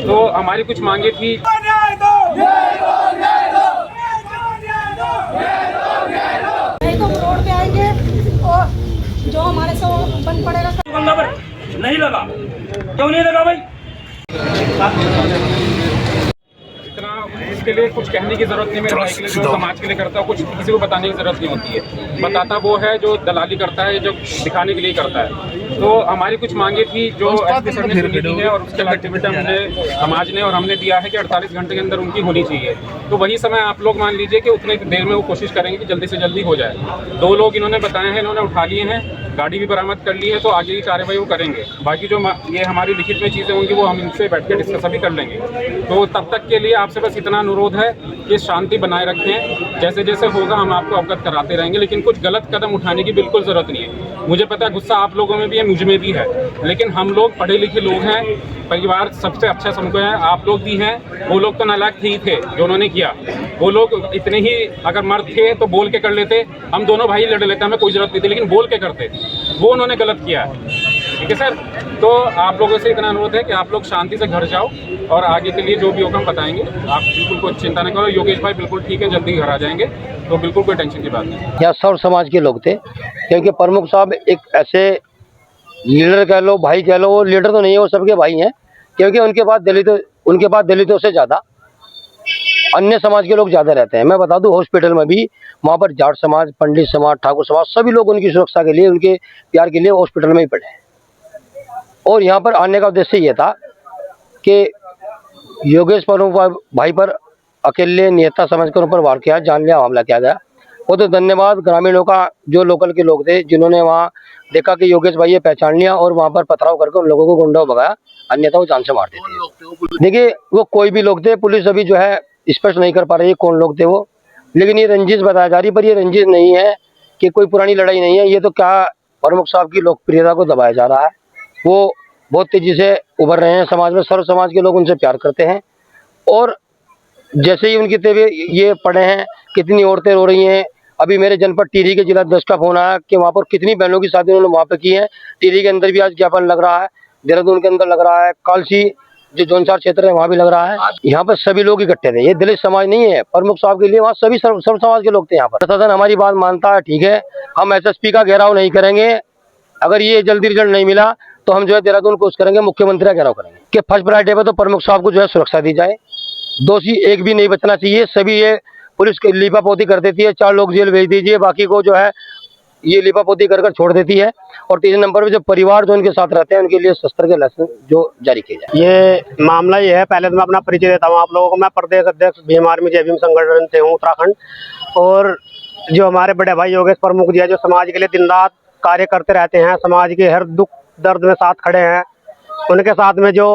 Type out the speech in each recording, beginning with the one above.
तो हमारी कुछ मांगे थी। तो रोड पे आएंगे और जो हमारे से बंद पड़ेगा। दुकानदार पर नहीं लगा, क्यों नहीं लगा भाई? इतना इसके लिए कुछ कहने की जरूरत नहीं। मेरे भाई के लिए जो समाज के लिए करता है, कुछ किसी को बताने की जरूरत नहीं होती है। बताता वो है जो दलाली करता है, जो दिखाने के लिए करता है। तो हमारी कुछ मांगे थी जो एसपी सर ने सुनी दी है और उसके अल्टीमेटम हमने समाज ने और हमने दिया है कि 48 घंटे के अंदर उनकी होनी चाहिए। तो वही समय आप लोग मान लीजिए कि उतने देर में वो कोशिश करेंगे कि जल्दी से जल्दी हो जाए। 2 लोग इन्होंने बताए हैं, इन्होंने उठा लिए हैं, गाड़ी भी बरामद कर ली है। तो आगे की कार्रवाई वो करेंगे। बाकी जो ये हमारी लिखित में चीज़ें होंगी वो हम इनसे बैठ के डिस्कस अभी कर लेंगे। तो तब तक के लिए आपसे बस इतना अनुरोध है कि शांति बनाए रखें। जैसे जैसे होगा हम आपको अवगत कराते रहेंगे, लेकिन कुछ गलत कदम उठाने की बिल्कुल ज़रूरत नहीं है। मुझे पता है गुस्सा आप लोगों में भी है, मुझ में भी है, लेकिन हम लोग पढ़े लिखे लोग हैं, परिवार सबसे अच्छा समझो है। आप लोग भी हैं, वो लोग तो नालायक ही थे जो उन्होंने किया। वो लोग इतने ही अगर मर्द थे तो बोल के कर लेते, हम दोनों भाई लड़ लेते, हमें कोई जरूरत नहीं थी, लेकिन बोल के करते। वो उन्होंने गलत किया है। ठीक है सर, तो आप लोगों से इतना अनुरोध है कि आप लोग शांति से घर जाओ और आगे के लिए जो भी होगा हम बताएंगे। आप बिल्कुल कोई चिंता नहीं करो। योगेश भाई बिल्कुल ठीक है, जल्दी घर आ जाएंगे, तो बिल्कुल कोई टेंशन की बात नहीं। यहाँ सर्व समाज के लोग थे, क्योंकि प्रमुख साहब एक ऐसे लीडर कह लो, भाई कह लो, वो लीडर तो नहीं है, वो सबके भाई हैं, क्योंकि उनके पास दलितों से ज़्यादा अन्य समाज के लोग ज़्यादा रहते हैं। मैं बता दूं, हॉस्पिटल में भी वहाँ पर जाट समाज, पंडित समाज, ठाकुर समाज, सभी लोग उनकी सुरक्षा के लिए, उनके प्यार के लिए हॉस्पिटल में ही पड़े हैं। और यहाँ पर आने का उद्देश्य ये था कि योगेश प्रमुख भाई पर अकेले नेता समझकर ऊपर वार किया, जानलेवा हमला किया गया। वो तो धन्यवाद ग्रामीणों का, जो लोकल के लोग थे, जिन्होंने वहाँ देखा कि योगेश भाई ये पहचान लिया और वहाँ पर पथराव करके उन लोगों को गुंडा भगाया, अन्यथा वो जान से मारते थे। देखिए, वो कोई भी लोग थे, पुलिस अभी जो है स्पष्ट नहीं कर पा रही है कौन लोग थे वो, लेकिन ये रंजिश बताया जा रही, पर ये रंजिश नहीं है, कि कोई पुरानी लड़ाई नहीं है। ये तो क्या प्रमुख साहब की लोकप्रियता को दबाया जा रहा है। वो बहुत तेजी से उभर रहे हैं समाज में, सर्व समाज के लोग उनसे प्यार करते हैं। और जैसे ही उनकी तबीयत ये पड़े हैं, कितनी औरतें रो रही हैं। अभी मेरे जनपद टिहरी के जिला 10 का फोन आया कि वहाँ पर कितनी बहनों की शादी उन्होंने वहाँ पर की है। टिहरी के अंदर भी आज ज्ञापन लग रहा है, देहरादून के अंदर लग रहा है, कालसी जो जोनसार क्षेत्र है वहाँ भी लग रहा है। यहाँ पर सभी लोग इकट्ठे थे, ये दलित समाज नहीं है प्रमुख साहब के लिए, वहाँ सभी सर्व समाज के लोग थे। यहाँ पर प्रशासन हमारी बात मानता है, ठीक है, हम SSP का घेराव नहीं करेंगे। अगर ये जल्दी रिजल्ट नहीं मिला तो हम जो है देहरादून कोशिश करेंगे, मुख्यमंत्री का घेराव करेंगे कि फर्स्ट प्रायोरिटी पे तो प्रमुख साहब को जो है सुरक्षा दी जाए। दोषी एक भी नहीं बचना चाहिए। सभी ये पुलिस की लीपापोती कर देती है, 4 लोग जेल भेज दीजिए, बाकी को जो है ये लीपापोती कर छोड़ देती है। और तीसरे नंबर पे जो परिवार जो उनके साथ रहते हैं, उनके लिए शस्त्र के लाइसेंस जो जारी किए जाए। ये मामला ये है, पहले तो मैं अपना परिचय देता हूँ आप लोगों को। मैं प्रदेश अध्यक्ष भीम आर्मी जय भीम संगठन से हूँ, उत्तराखंड। और जो हमारे बड़े भाई योगेश प्रमुख जी है, जो समाज के लिए दिन रात कार्य करते रहते हैं, समाज के हर दुख दर्द में साथ खड़े हैं। उनके साथ में जो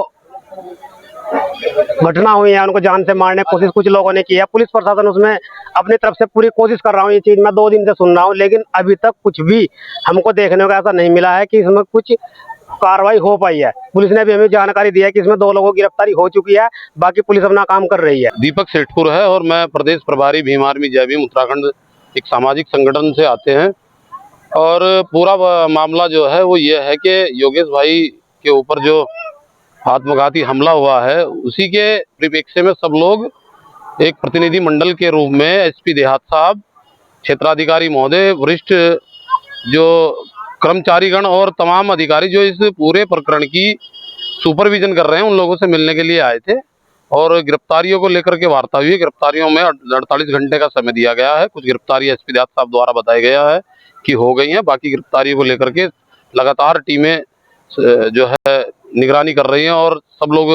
घटना हुई है, उनको जान से मारने की कोशिश कुछ लोगों ने की है। पुलिस प्रशासन उसमें अपनी तरफ से पूरी कोशिश कर रहा हूँ। ये चीज मैं 2 दिन से सुन रहा हूँ, लेकिन अभी तक कुछ भी हमको देखने को ऐसा नहीं मिला है कि इसमें कुछ कार्रवाई हो पाई है। पुलिस ने भी हमें जानकारी दी है कि इसमें 2 लोगों की गिरफ्तारी हो चुकी है, बाकी पुलिस अपना काम कर रही है। दीपक सेठपुर है और मैं प्रदेश प्रभारी भीम आर्मी जय भीम उत्तराखंड एक सामाजिक संगठन से आते हैं। और पूरा मामला जो है वो ये है कि योगेश भाई के ऊपर जो आत्मघाती हमला हुआ है, उसी के परिप्रेक्ष्य में सब लोग एक प्रतिनिधि मंडल के रूप में SP देहात साहब, क्षेत्राधिकारी महोदय, वरिष्ठ जो कर्मचारीगण और तमाम अधिकारी जो इस पूरे प्रकरण की सुपरविजन कर रहे हैं, उन लोगों से मिलने के लिए आए थे। और गिरफ्तारियों को लेकर के वार्ता हुई। गिरफ्तारियों में 48 घंटे का समय दिया गया है। कुछ गिरफ्तारी SP देहात साहब द्वारा बताया गया है कि हो गई हैं। बाकी गिरफ्तारियों को लेकर के लगातार टीमें जो है निगरानी कर रही हैं और सब लोग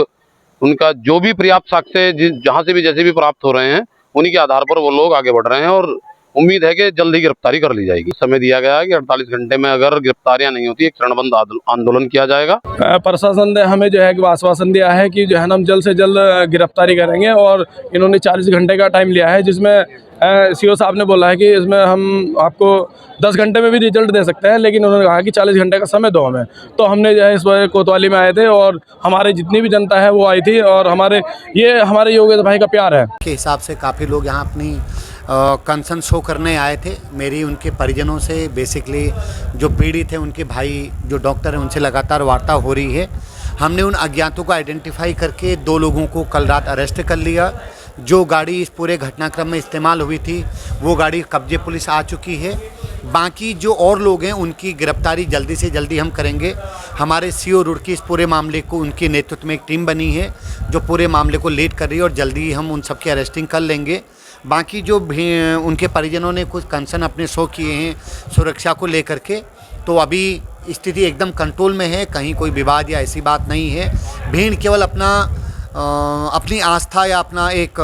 उनका जो भी पर्याप्त साक्ष्य जहां से भी जैसे भी प्राप्त हो रहे हैं, उन्हीं के आधार पर वो लोग आगे बढ़ रहे हैं। और उम्मीद है कि जल्द ही गिरफ्तारी कर ली जाएगी। समय दिया गया है कि 48 घंटे में अगर गिरफ्तारियां नहीं होती, एक चरणबद्ध आंदोलन किया जाएगा। प्रशासन ने हमें जो है आश्वासन दिया है कि जो है हम जल्द से जल्द गिरफ्तारी करेंगे। और इन्होंने 40 घंटे का टाइम लिया है, जिसमें CO साहब ने बोला है कि इसमें हम आपको 10 घंटे में भी रिजल्ट दे सकते हैं, लेकिन उन्होंने कहा कि 40 घंटे का समय दो हमें। तो हमने जो है इस बार कोतवाली में आए थे और हमारे जितनी भी जनता है वो आई थी। और हमारे योगेश भाई का प्यार है के हिसाब से काफ़ी लोग यहाँ अपनी कंसर्न शो करने आए थे। मेरी उनके परिजनों से बेसिकली जो पीड़ित थे, उनके भाई जो डॉक्टर हैं, उनसे लगातार वार्ता हो रही है। हमने उन अज्ञातों को आइडेंटिफाई करके 2 लोगों को कल रात अरेस्ट कर लिया। जो गाड़ी इस पूरे घटनाक्रम में इस्तेमाल हुई थी वो गाड़ी कब्जे पुलिस आ चुकी है। बाकी जो और लोग हैं उनकी गिरफ्तारी जल्दी से जल्दी हम करेंगे। हमारे सीओ रुड़की इस पूरे मामले को, उनके नेतृत्व में एक टीम बनी है जो पूरे मामले को लीड कर रही है और जल्दी ही हम उन सबकी अरेस्टिंग कर लेंगे। बाकी जो भी उनके परिजनों ने कुछ कंसर्न अपने शो किए हैं सुरक्षा को लेकर के, तो अभी स्थिति एकदम कंट्रोल में है, कहीं कोई विवाद या ऐसी बात नहीं है। भीड़ केवल अपनी आस्था या अपना एक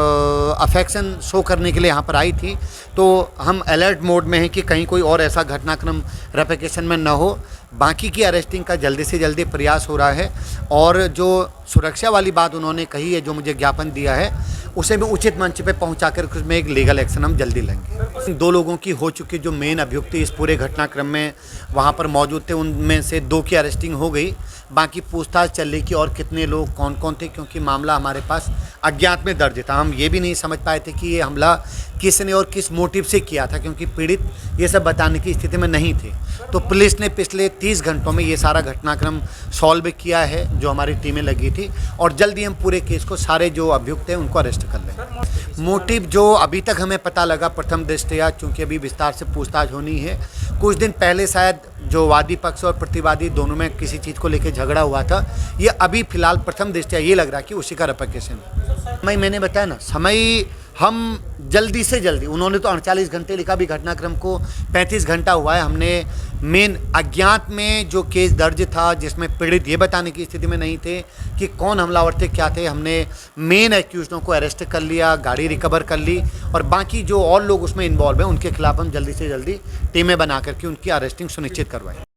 अफेक्शन शो करने के लिए यहाँ पर आई थी, तो हम अलर्ट मोड में हैं कि कहीं कोई और ऐसा घटनाक्रम रेप्लिकेशन में न हो। बाकी की अरेस्टिंग का जल्दी से जल्दी प्रयास हो रहा है और जो सुरक्षा वाली बात उन्होंने कही है, जो मुझे ज्ञापन दिया है, उसे भी उचित मंच पे पहुंचा कर उसमें एक लीगल एक्शन हम जल्दी लेंगे। 2 लोगों की हो चुकी, जो मेन अभियुक्त इस पूरे घटनाक्रम में वहां पर मौजूद थे, उनमें से 2 की अरेस्टिंग हो गई। बाकी पूछताछ चल रही कि और कितने लोग कौन कौन थे, क्योंकि मामला हमारे पास अज्ञात में दर्ज था। हम ये भी नहीं समझ पाए थे कि ये हमला किसने और किस मोटिव से किया था, क्योंकि पीड़ित ये सब बताने की स्थिति में नहीं थे। तो पुलिस ने पिछले 30 घंटों में ये सारा घटनाक्रम सॉल्व किया है, जो हमारी टीमें लगी थी, और जल्दी हम पूरे केस को, सारे जो अभियुक्त हैं उनको अरेस्ट कर लेंगे। मोटिव जो अभी तक हमें पता लगा प्रथम दृष्टया, चूँकि अभी विस्तार से पूछताछ होनी है, कुछ दिन पहले शायद जो वादी पक्ष और प्रतिवादी दोनों में किसी चीज़ को लेकर झगड़ा हुआ था। ये अभी फिलहाल प्रथम दृष्टया ये लग रहा है कि उसी का रेप्लिकेशन है। मैंने बताया ना, समय हम जल्दी से जल्दी, उन्होंने तो 48 घंटे लिखा, भी घटनाक्रम को 35 घंटा हुआ है। हमने मेन अज्ञात में जो केस दर्ज था, जिसमें पीड़ित ये बताने की स्थिति में नहीं थे कि कौन हमलावर थे, क्या थे, हमने मेन एक्यूज़डों को अरेस्ट कर लिया, गाड़ी रिकवर कर ली, और बाकी जो और लोग उसमें इन्वॉल्व हैं उनके खिलाफ हम जल्दी से जल्दी टीमें बना करके उनकी अरेस्टिंग सुनिश्चित करवाएं।